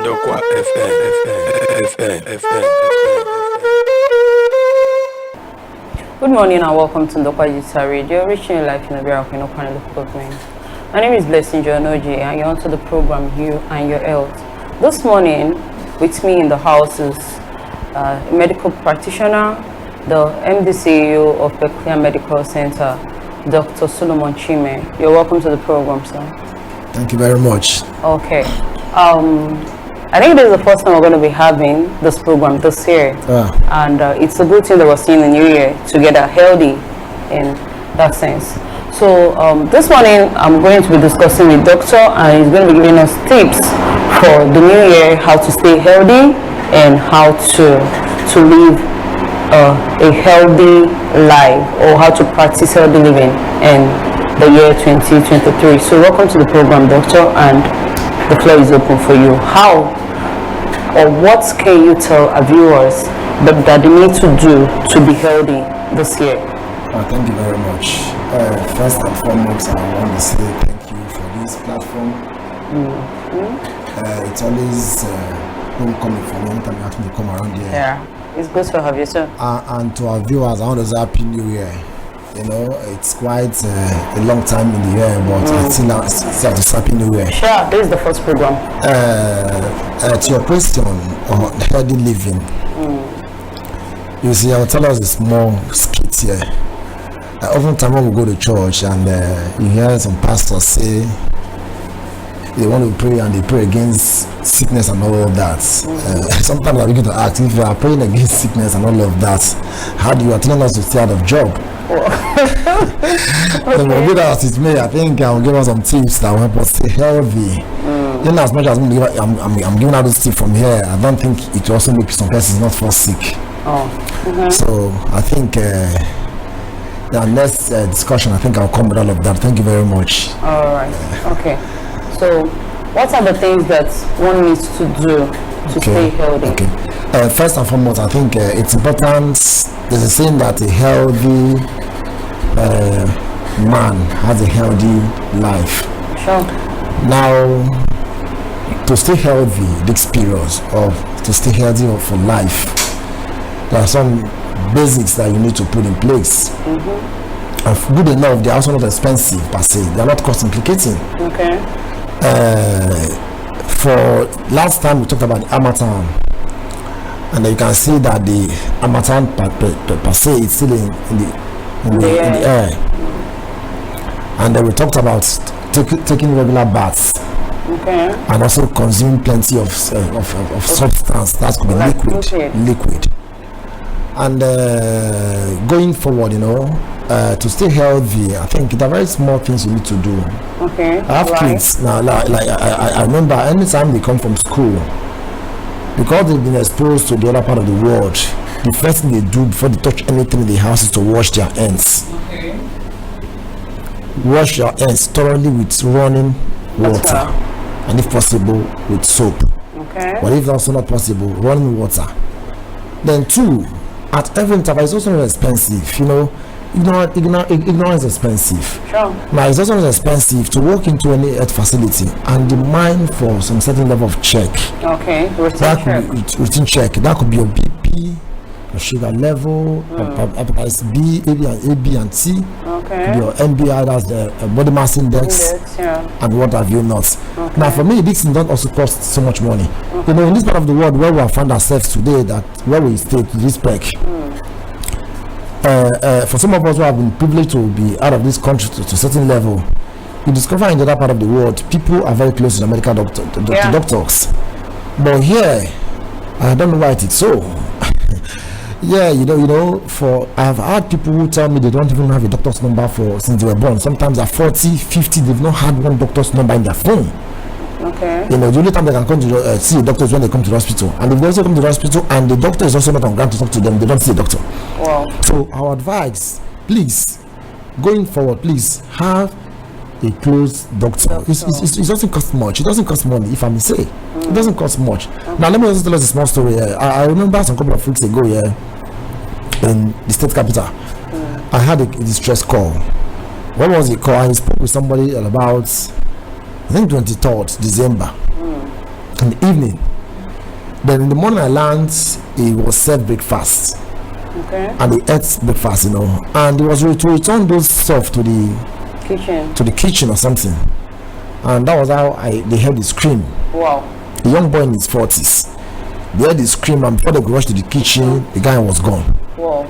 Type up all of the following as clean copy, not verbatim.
Ndokwa Fm. Good morning and welcome to Ndokwa Digital Radio, reaching your life in a very local government. My name is Blessing Jonoji and you're onto the program You and Your Health. This morning, with me in the house is a medical practitioner, the MD CEO of Beclear Medical Center, Dr. Solomon Chime. You're welcome to the program, sir. Thank you very much. Okay. I think this is the first time we're going to be having this program this year. And it's a good thing that we're seeing the new year together, healthy in that sense. So this morning I'm going to be discussing with Doctor, and he's going to be giving us tips for the new year, how to stay healthy and how to live a healthy life, or how to practice healthy living in the year 2023. So welcome to the program, Doctor, and the floor is open for you. How or what can you tell our viewers that they need to do to be healthy this year? Thank you very much. First and foremost, I want to say thank you for this platform. It's always homecoming for me anytime you ask me to come around here. Yeah, it's good to have you, sir. And to our viewers, I want to say Happy New Year. You know, it's quite a long time in the year, but it's still have to Happy New Year. Sure, this is the first program. To your question on healthy living, you see, I'll tell us a small skit here. Oftentimes when we go to church and you hear some pastors say they want to pray and they pray against sickness and all of that. Sometimes I begin to ask, if you are praying against sickness and all of that, how do you are telling us to stay out of job? So we'll do that as it may. I think I'll give us some tips that will help us stay healthy. Then as much as I'm giving out this tip from here, I don't think it will also make some persons not fall sick. So I think the next discussion, I think I'll come with all of that. Thank you very much. All right. Okay. So what are the things that one needs to do to stay healthy? Okay. First and foremost, I think it's important. There's a saying that a healthy man has a healthy life. Sure. Now, to stay healthy this period, or to stay healthy for life, there are some basics that you need to put in place. Good enough, they are also not expensive per se. They are not cost implicating. Okay. For last time we talked about the harmattan, and you can see that the harmattan per se is still in the air. And then we talked about taking regular baths. Okay. And also consuming plenty of substance that could be liquid. And going forward, to stay healthy, I think there are very small things you need to do. Okay. I have kids now. I remember anytime they come from school, because they've been exposed to the other part of the world, the first thing they do before they touch anything in the house is to wash their hands. Okay. Wash your hands thoroughly with running water, and if possible with soap. Okay. But if also not possible, running water. Then two, at every interval, it's also not expensive. Ignorance is expensive. Sure. Now it's also not expensive to walk into any health facility and demand for some certain level of check. Okay. Routine check. That could be your BP, your sugar level, hepatitis B, A, B, and C. Okay. Your MBI, that's the body mass index, and what have you not. Okay. Now, for me, these things don't also cost so much money. In this part of the world where we have found ourselves today, that where we stay to this spec, for some of us who have been privileged to be out of this country to a certain level, you discover in the other part of the world, people are very close to the medical doctors. But here, I don't know why it is so. Yeah, for I have had people who tell me they don't even have a doctor's number since they were born. Sometimes at 40, 50, they've not had one doctor's number in their phone. Okay. The only time they can come to see a doctor is when they come to the hospital. And if they also come to the hospital and the doctor is also not on ground to talk to them, they don't see a doctor. Wow. So our advice, please, going forward, please have a close doctor. It doesn't cost much. It doesn't cost money, if I may say. It doesn't cost much. Now let me also tell us a small story. I remember some couple of weeks ago in the state capital, I had a distress call. What was it called? I spoke with somebody about, I think, 23rd December. in the evening. Then in the morning I learned he was served breakfast. Okay. And he ate breakfast, you know. And he was to return those stuff to the kitchen or something. And that was how they heard the scream. Wow. A young boy in his 40s. They heard the scream, and before they could rush to the kitchen, the guy was gone. Wow.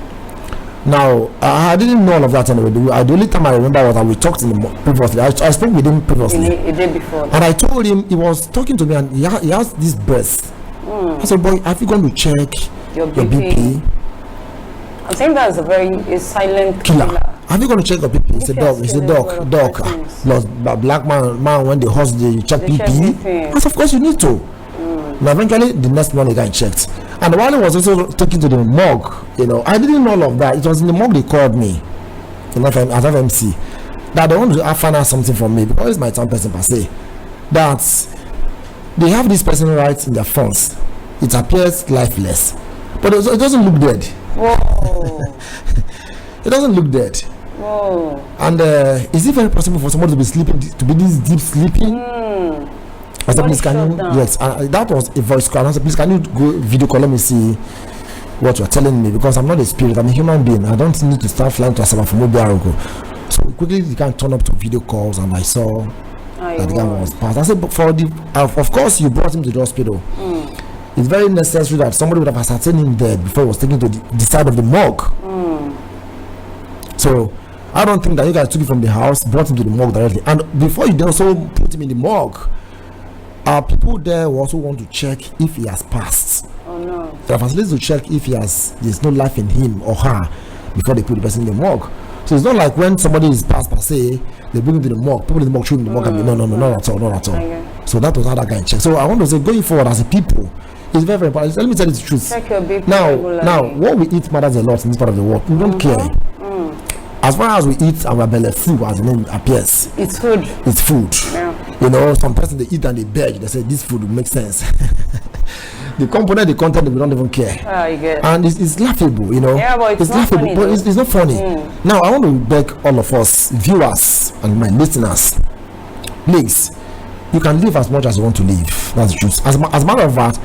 Now, I didn't know all of that anyway. The only time I remember was that we talked previously. I spoke with him previously. A day before. And I told him, he was talking to me, and he has this breast. I said, boy, have you gone to check your BP? I think that's a silent killer. Have you gone to check your BP? He said, doc. Plus, black man, when they hospital, you check BP. I said, of course you need to. Now, eventually, the next morning, the guy checked. And while he was also taken to the morgue, you know, I didn't know all of that. It was in the morgue they called me, at FMC, that they want to find out something from me, because it's my town person per se, that they have this person right in their phones. It appears lifeless, but it doesn't look dead. Whoa. It doesn't look dead. Whoa. And is it very possible for somebody to be sleeping, to be this deep sleeping? I said, please, can you? Yes, that was a voice call. I said, please, can you go video call? Let me see what you're telling me, because I'm not a spirit. I'm a human being. I don't need to start flying to Asaba from Obiaroko. So quickly, the guy turned up to video calls, and I saw that the guy was passed. I said, but of course, you brought him to the hospital. It's very necessary that somebody would have ascertained him dead before he was taken to the side of the morgue. So I don't think that you guys took him from the house, brought him to the morgue directly, and before you also put him in the morgue, people there will also want to check if he has passed. Oh no. There are facilities to check if there's no life in him or her before they put the person in the morgue. So it's not like when somebody is passed per se, they bring him to the morgue. People in the morgue shoot him in the morgue and no, not at all. Okay. So that was how that guy checked. So I want to say, going forward as a people, it's very, very important. Let me tell you the truth. Check your BP now, what we eat matters a lot in this part of the world. We don't care. As far as we eat our belly full, as the name appears, it's food. It's food. Yeah. You know, some person they eat and they beg. They say this food will make sense. The content, we don't even care. I get. And it's laughable, you know. Yeah, but it's laughable, funny, but it's not funny. Now, I want to beg all of us, viewers and my listeners, please, you can live as much as you want to live. That's the truth. As a matter of fact,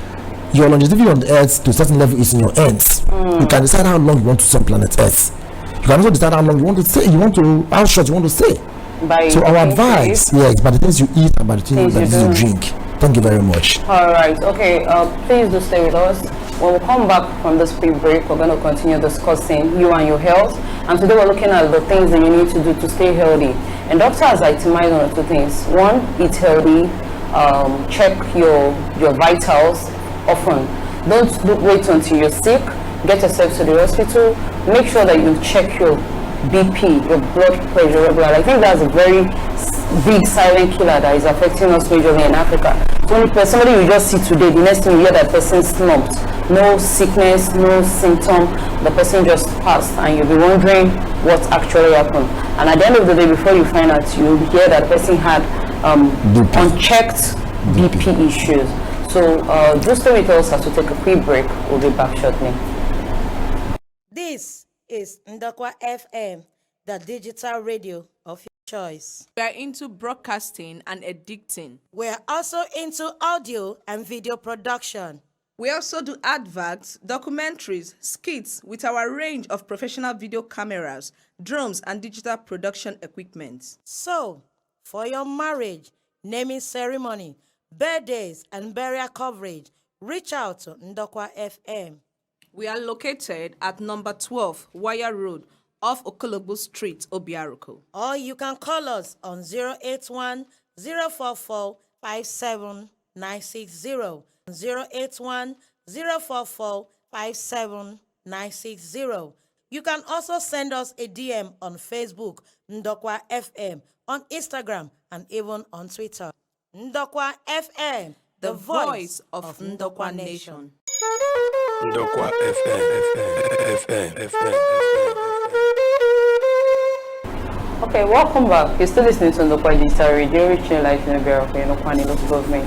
your longevity on the earth to a certain level is in your hands. You can decide how long you want to stay on planet Earth. You can also decide how long you want to stay. How short you want to stay. So our advice, yes, by the things you eat and by the things you drink. Thank you very much. All right. Okay. Please do stay with us. When we come back from this quick break, we're going to continue discussing you and your health. And today we're looking at the things that you need to do to stay healthy. And doctor has itemized on 2 things. 1, eat healthy. Check your vitals often. Don't wait until you're sick. Get yourself to the hospital. Make sure that you check your BP, your blood pressure regularly. I think that's a very big silent killer that is affecting us majorly in Africa. So somebody you just see today, the next thing you hear that person slumped. No sickness, no symptom, the person just passed, and you'll be wondering what actually happened. And at the end of the day, before you find out, you'll hear that person had unchecked BP issues. So just stay with us as we take a quick break. We'll be back shortly. This is Ndokwa FM, the digital radio of your choice. We are into broadcasting and editing. We are also into audio and video production. We also do adverts, documentaries, skits with our range of professional video cameras, drones, and digital production equipment. So, for your marriage, naming ceremony, birthdays, and burial coverage, reach out to Ndokwa FM. We are located at number 12, Wire Road, off Okologbo Street, Obiaroko. Or you can call us on 081 044 57960. 081 044 57960. You can also send us a DM on Facebook, Ndokwa FM, on Instagram, and even on Twitter. Ndokwa FM, the voice of Ndokwa Nation. Ndokwa FM. Okay, welcome back. You're still listening to Ndokwa Digital Radio, reaching life in Obiaroko, local government.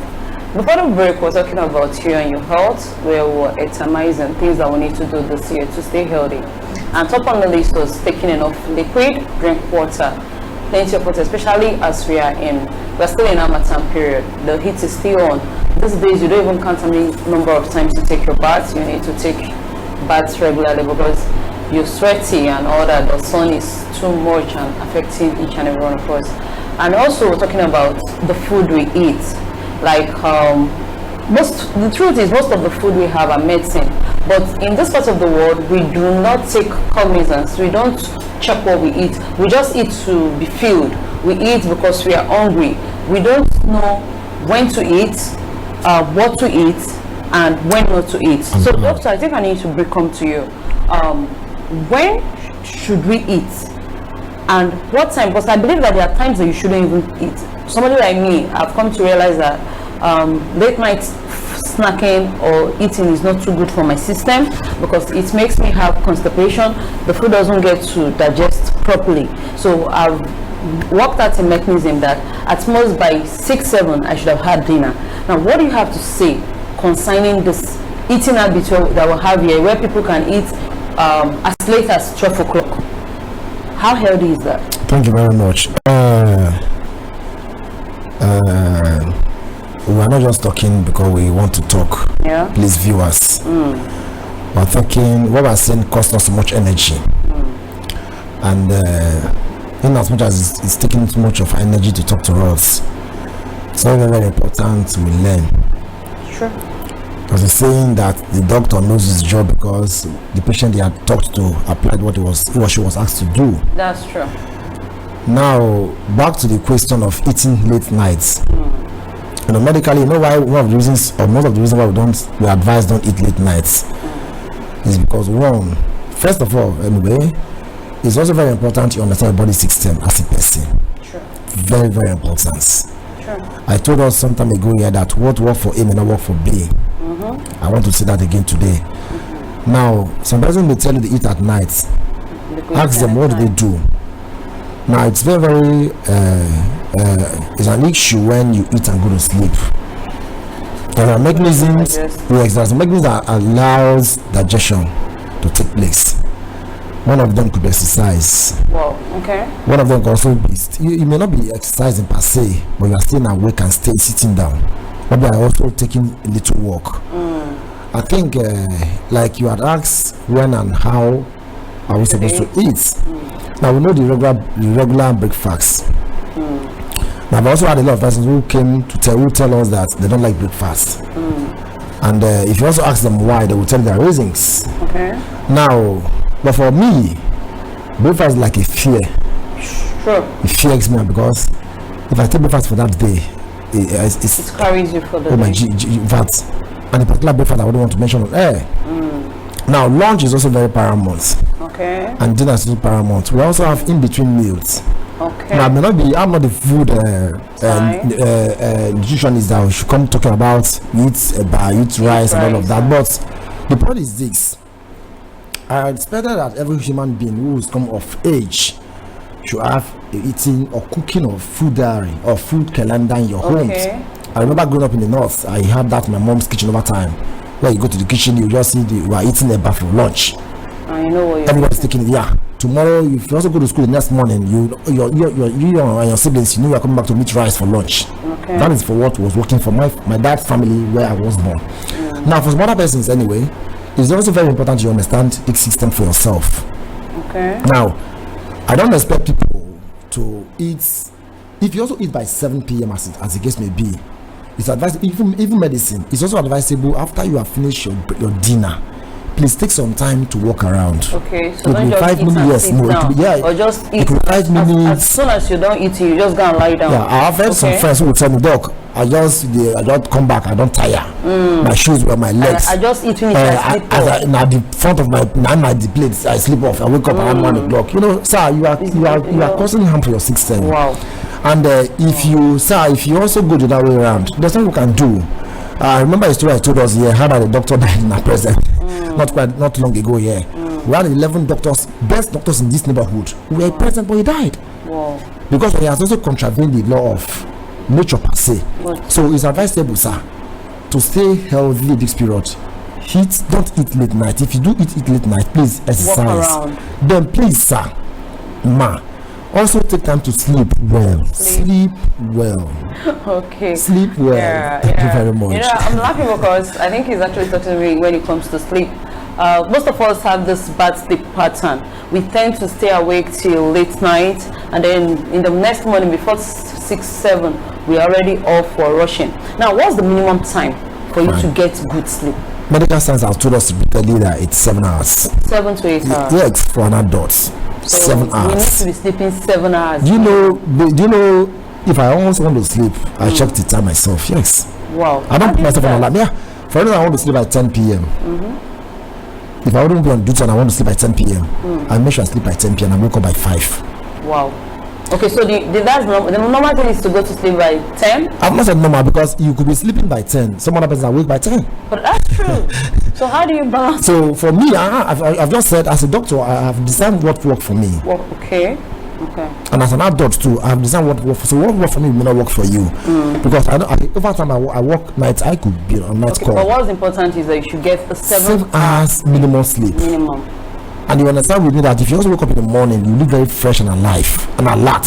Before the break, we're talking about you and your health, where we're itemizing things that we need to do this year to stay healthy. And top on the list was taking enough liquid, drink water, plenty of water, especially as we're still in Harmattan period. The heat is still on. these days you don't even count how many number of times you take your bath. You need to take baths regularly because you're sweaty and all that. The sun is too much and affecting each and every one of us. And also talking about the food we eat, like the truth is most of the food we have are medicine, but in this part of the world we do not take cognizance. We don't check what we eat. We just eat to be filled. We eat because we are hungry. We don't know when to eat, what to eat, and when not to eat. So doctor, I think I need to come to you. When should we eat? And what time? Because I believe that there are times that you shouldn't even eat. Somebody like me, I've come to realize that late night snacking or eating is not too good for my system because it makes me have constipation. The food doesn't get to digest properly. So I've worked out a mechanism that at most by 6-7 I should have had dinner. Now, what do you have to say concerning this eating habit that we have here, where people can eat as late as 12 o'clock? How healthy is that? Thank you very much. We are not just talking because we want to talk. Yeah. Please, viewers. We're thinking what we're saying costs us so much energy. And in as much as it's taking too much of energy to talk to us, it's very, very important we learn. Sure. Because it's saying that the doctor knows his job because the patient they had talked to applied what he or she was asked to do. That's true. Now, back to the question of eating late nights. You know, medically, you know why one of the reasons, or most of the reasons why we advise don't eat late nights is because one, first of all, anyway, it's also very important you understand your body system as a person. Sure. Very, very important. Sure. I told us some time ago here that what work for A may not work for B. I want to say that again today. Now, some person may tell you they eat at night. Ask them what do they do. Now, it's very, very it's an issue when you eat and go to sleep. There are mechanisms, there's a mechanism that allows digestion to take place. One of them could be exercise. Wow, okay. One of them could also be, you may not be exercising per se, but you are still awake and stay sitting down. Maybe I also taking a little walk. I think, like you had asked, when and how are we supposed to eat? Now we know the regular breakfast. Now I've also had a lot of persons who came to tell us that they don't like breakfast. And if you also ask them why, they will tell you their reasons. Okay. Now, but for me, breakfast is like a fear. Sure. It fears me because if I take breakfast for that day, it carries you for the day. In fact, and the particular breakfast I wouldn't want to mention on air. Now, lunch is also very paramount. Okay. And dinner is also paramount. We also have in-between meals. Okay. Now, I'm not the food nutritionist that we should come talking about eat rice and all of that. But the point is this. I expected that every human being who is come of age should have eating or cooking of food diary or food calendar in your homes. I remember growing up in the north, I had that in my mom's kitchen over time. Where you go to the kitchen, you just see we are eating a bar for lunch. I know what you're everybody's taking it. Yeah. Tomorrow, if you also go to school the next morning, you and your siblings, you know you are coming back to meet rice for lunch. Okay. That is for what was working for my dad's family where I was born. Now, for some other persons anyway, it's also very important you understand the system for yourself. Okay. Now, I don't expect people to eat. If you also eat by 7 p.m. as the case may be, it's advisable. Even medicine, it's also advisable after you have finished your dinner. Please take some time to walk around. Okay, so don't just 5 minutes. Yes, or just eat 5 minutes. As soon as you don't eat, you just go and lie down. Yeah, I have had some friends who will tell me, "Doc, I just come back. I don't tire. My shoes were my legs. I just eat finish. I sleep off. Now the front of my plates, I sleep off. I wake up around 1 o'clock. You know, sir, you are causing harm for your system. Wow. And if you also go the other way around, there's nothing you can do. I remember a story I told us here. How that the doctor died in our present. Not long ago here. We had 11 doctors, best doctors in this neighborhood. We were present, but he died. Wow. Because he has also contravened the law of nature per se. What? So it's advisable, sir, to stay healthy this period. Don't eat late night. If you do eat late night, please exercise. Then please, sir, Also take time to sleep well. Sleep well. Okay. Sleep well. Yeah, Thank you very much. I'm laughing because I think he's actually talking to me when it comes to sleep. Most of us have this bad sleep pattern. We tend to stay awake till late night, and then in the next morning before 6, 7, we're already off for rushing. Now, what's the minimum time for you to get good sleep? Medical science has told us repeatedly that it's 7 hours. 7 to 8 hours. Yes, for an adult. So 7 hours. We need to be sleeping 7 hours. Do you know, if I almost want to sleep, I check the time myself. Yes. Wow. I don't put myself on alarm. Yeah. For instance, I want to sleep at 10 p.m. If I wouldn't be on duty and I want to sleep by 10 p.m., I make sure I sleep by 10 p.m. and I wake up by 5. Wow. Okay, so the normal thing is to go to sleep by 10? I've not said normal because you could be sleeping by 10. Some other person awake by 10. But that's true. So how do you balance? So for me, I've just said as a doctor, I have designed what work for me. Well, okay. And as an adult too, I've designed what work for. So what work for me may not work for you, because over time I work nights. I could be on night call. But what's important is that you should get a 7 hours minimum sleep. Minimum. And you understand with me that if you also wake up in the morning, you look very fresh and alive and alert.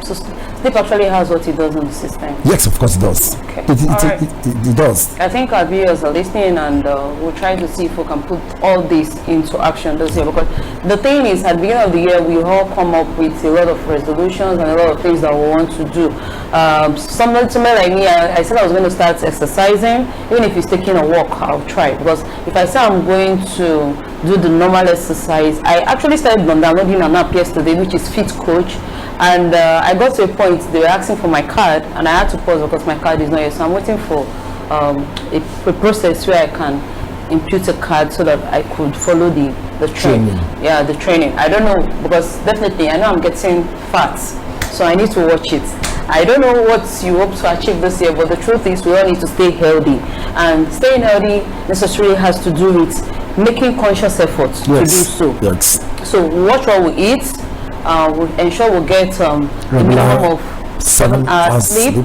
So sleep actually has what it does in the system. Yes, of course it does. Okay. It does. I think our viewers are listening, and we'll try to see if we can put all this into action this year. Because the thing is, at the beginning of the year, we all come up with a lot of resolutions and a lot of things that we want to do. Somebody like me, I said I was going to start exercising. Even if it's taking a walk, I'll try. Because if I say I'm going to do the normal exercise, I actually started downloading an app yesterday, which is Fit Coach. And I got to a point, they were asking for my card, and I had to pause because my card is not here. So I'm waiting for a process where I can impute a card so that I could follow the training. Yeah, the training. I don't know, because definitely I know I'm getting fat, so I need to watch it. I don't know what you hope to achieve this year, but the truth is we all need to stay healthy. And staying healthy necessarily has to do with making conscious efforts to do so. Yes. So watch what we eat. We'll ensure we'll get a minimum of 7 hours sleep.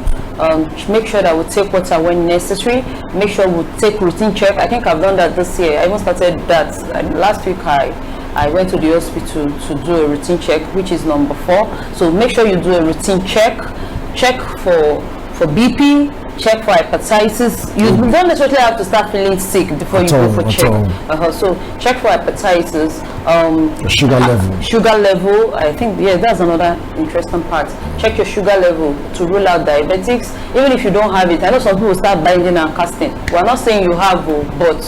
Make sure that we take water when necessary. Make sure we take routine check. I think I've done that this year. I even started that last week. I went to the hospital to do a routine check, which is number 4. So make sure you do a routine check. Check for BP. Check for hepatitis. You don't necessarily have to start feeling sick before you go for check. So check for hepatitis. Sugar level. I think that's another interesting part. Check your sugar level to rule out diabetics. Even if you don't have it, I know some people start binding and casting. We're not saying you have, but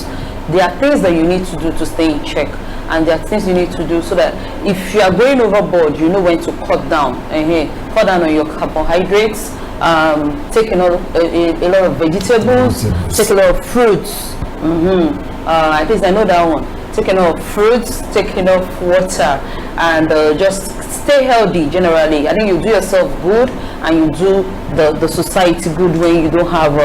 there are things that you need to do to stay in check, and there are things you need to do so that if you are going overboard, you know when to cut down. Cut down on your carbohydrates. Take a lot of vegetables, take a lot of fruits. At least I know that one. Take enough fruits, take enough water, and just stay healthy generally. I think you do yourself good, and you do the society good when you don't have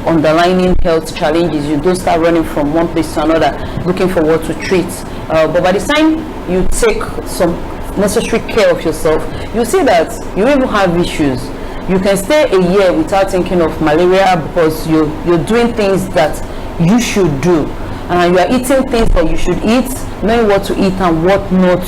underlying health challenges. You don't start running from one place to another looking for what to treat. But by the time you take some necessary care of yourself, you see that you even have issues. You can stay a year without thinking of malaria because you're doing things that you should do, and you are eating things that you should eat, knowing what to eat and what not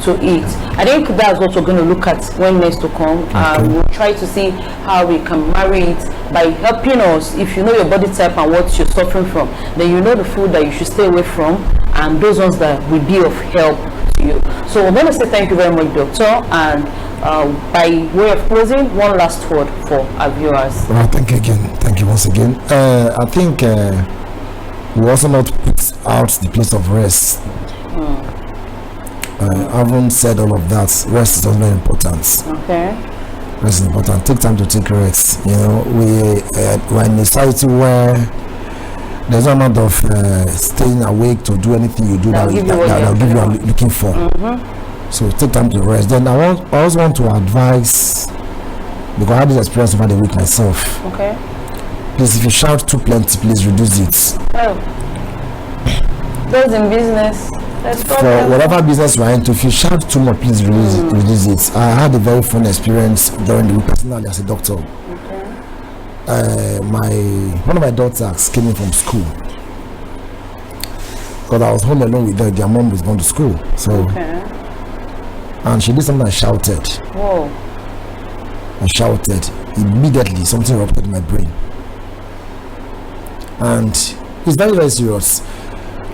to eat. I think that's what we're going to look at when next to come. We'll try to see how we can marry it by helping us. If you know your body type and what you're suffering from, then you know the food that you should stay away from, and those ones that will be of help to you. So we're going to say thank you very much, Doctor, and by way of closing, one last word for our viewers. Well, thank you once again. I think we also not put out the place of rest. I haven't said all of that. Rest is also very important. Okay. Rest is important. Take time to take rest. You know, we're in a society where there's no amount of staying awake to do anything you do that'll give you what you're looking for. So take time to rest. Then I also want to advise, because I had this experience over the week myself. Okay. Please, if you shout too plenty, please reduce it. Oh. Those in business. For whatever business you are into, if you shout too much, please reduce it. I had a very fun experience during the week personally as a doctor. Okay. One of my daughters came in from school because I was home alone with her. Their mom was going to school, so. Okay. and she did something. I shouted. Whoa. I shouted. Immediately, something erupted in my brain, and it's very, very serious.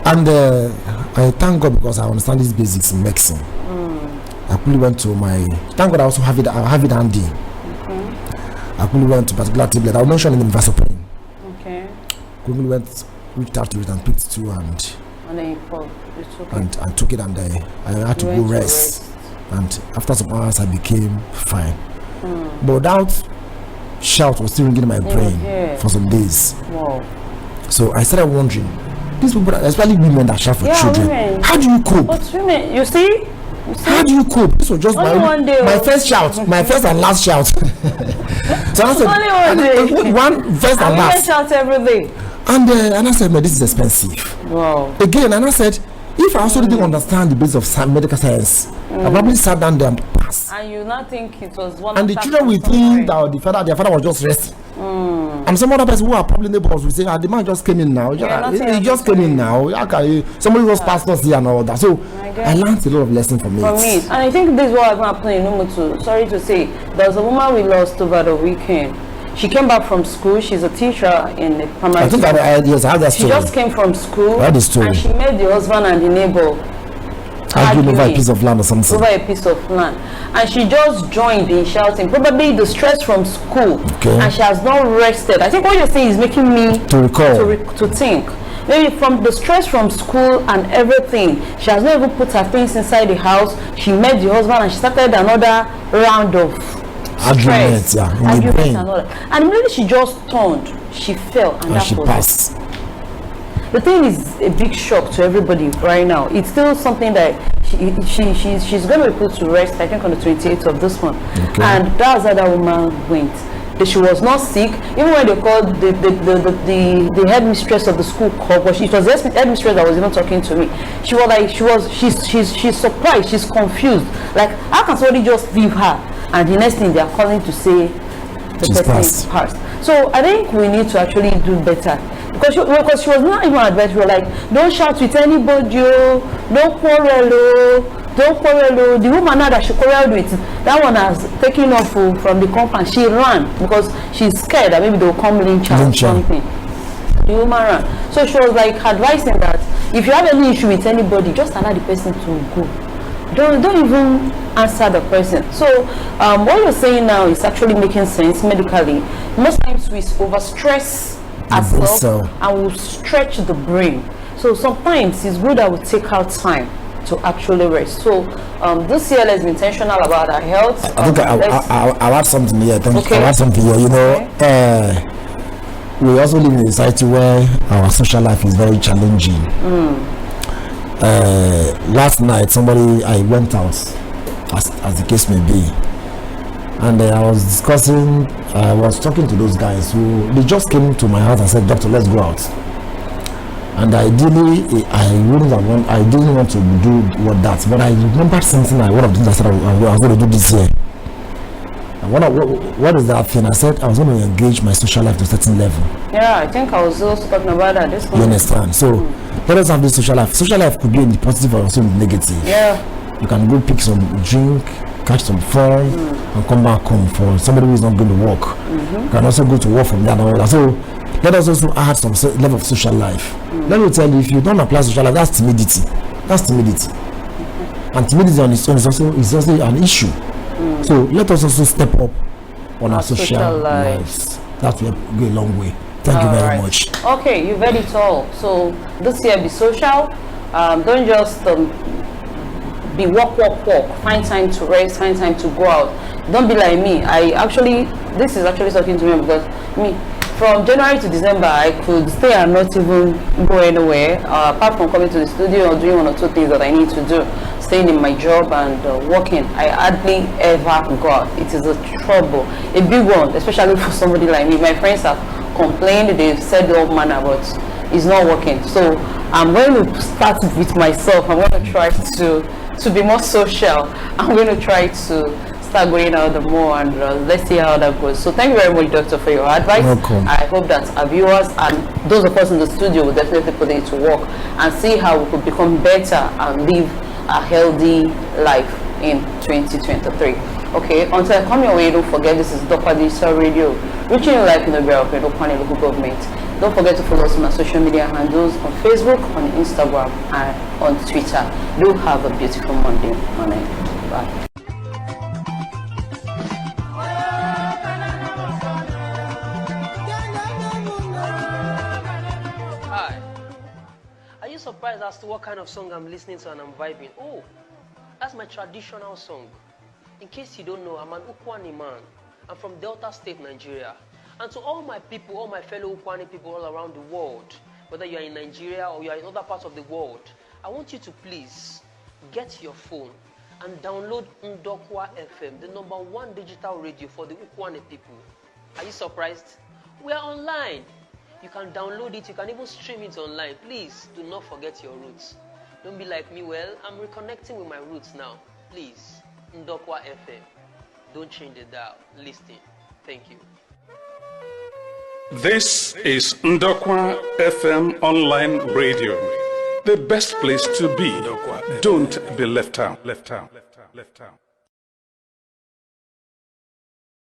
And I thank God because I understand these basics in medicine. I quickly went to my. Thank God I also have it. I have it handy. I quickly went to particular tablet. I'll mention in the Vasoprene. Okay. Quickly reached out to it and picked it too, and then you took it. And took it, and I had to go rest. And after some hours, I became fine. But that shout was still ringing in my brain for some days. Wow. So I started wondering, these people, especially women that shout for children, women. How do you cope? But women, you see? How do you cope? This was just my first shout, my first and last shout. So I said, one first and last. Shout every day. And I said, man, this is expensive. Wow. Again, and I said, if I also didn't understand the basics of medical science, I probably sat down there and passed. And you not think it was one. And the children will think that their father was just resting. And some other person who are probably neighbors will say, the man just came in now. He just came in now. Somebody was pastors here and all that. So I learned a lot of lessons from it. And I think this is what happened in Umutu. Sorry to say, there was a woman we lost over the weekend. She came back from school. She's a teacher in a primary school. I think I had that story. She just came from school. I had the story. And she met the husband and the neighbor arguing over a piece of land or something. Over a piece of land. And she just joined in shouting. Probably the stress from school. Okay. And she has not rested. I think what you're saying is making me to recall. To think. Maybe from the stress from school and everything, she has not even put her things inside the house. She met the husband and she started another round of arguments, and immediately she just turned, she fell, and she passed. The thing is a big shock to everybody right now. It's still something that she's going to be put to rest, I think, on the 28th of this month. Okay. And that's how that woman went. She was not sick. Even when they called the headmistress of the school called, but it was the headmistress that was even talking to me. She was like, she's surprised, she's confused. Like, how can somebody just leave her? And the next thing they are calling to say the person is passed. So I think we need to actually do better. Because she was not even advised. We were like, don't shout with anybody, don't quarrel, don't quarrel. The woman now that she quarreled with, that one has taken off from the compound. She ran because she's scared that maybe they'll come lynch her or something. The woman ran. So she was like advising that if you have any issue with anybody, just allow the person to go. Don't even answer the person. So what you're saying now is actually making sense medically. Most times we overstress ourselves and we stretch the brain. So sometimes it's good that we take out time to actually rest. So this year let's be intentional about our health. I think I'll add something here. I'll add something here. You know, we also live in a society where our social life is very challenging. Last night I went out, as the case may be, and I was talking to those guys who they just came to my house and said, "Doctor, let's go out." And ideally, I didn't want to do that, but I remembered something. One of the things I said I was going to do this year. And what is that thing? I said I was going to engage my social life to a certain level. Yeah, I think I was also talking about that this morning. You understand? So let us have this social life. Social life could be in the positive or also in the negative. Yeah. You can go pick some drink, catch some fun, and come back home. For somebody who is not going to work, you can also go to work from there. So let us also add some level of social life. Let me tell you, if you don't apply social life, that's timidity. And timidity on its own is also an issue. So let us also step up on our social lives. That will go a long way. Thank you very much. Okay, you've heard it all. So this year, be social. Don't just be walk. Find time to rest. Find time to go out. Don't be like me. This is actually talking to me because me. From January to December, I could stay and not even go anywhere, apart from coming to the studio or doing one or two things that I need to do, staying in my job and working. I hardly ever go out. It is a trouble, a big one, especially for somebody like me. My friends have complained, they've said all manner, but it's not working. So I'm going to start with myself. I'm going to try to be more social. I'm going to try to start going out the more, and let's see how that goes. So thank you very much, Doctor, for your advice. Welcome. I hope that our viewers and those of us in the studio will definitely put it to work and see how we could become better and live a healthy life. in 2023. Okay, until I come your way, don't forget this is Ndokwa Digital Radio, reaching you live in the Bureau of Ndokwa local government. Don't forget to follow us on our social media handles on Facebook, on Instagram, and on Twitter. Do have a beautiful Monday morning. Bye. Are you surprised as to what kind of song I'm listening to and I'm vibing? Oh, that's my traditional song. In case you don't know, I'm an Ukwani man. I'm from Delta State, Nigeria. And to all my people, all my fellow Ukwani people all around the world, whether you are in Nigeria or you are in other parts of the world, I want you to please get your phone and download Ndokwa FM, the #1 digital radio for the Ukwani people. Are you surprised? We are online. You can download it, you can even stream it online. Please do not forget your roots. Don't be like me, well, I'm reconnecting with my roots now. Please, Ndokwa FM. Don't change the dial. Listen. Thank you. This is Ndokwa FM online radio. The best place to be. Don't be left out.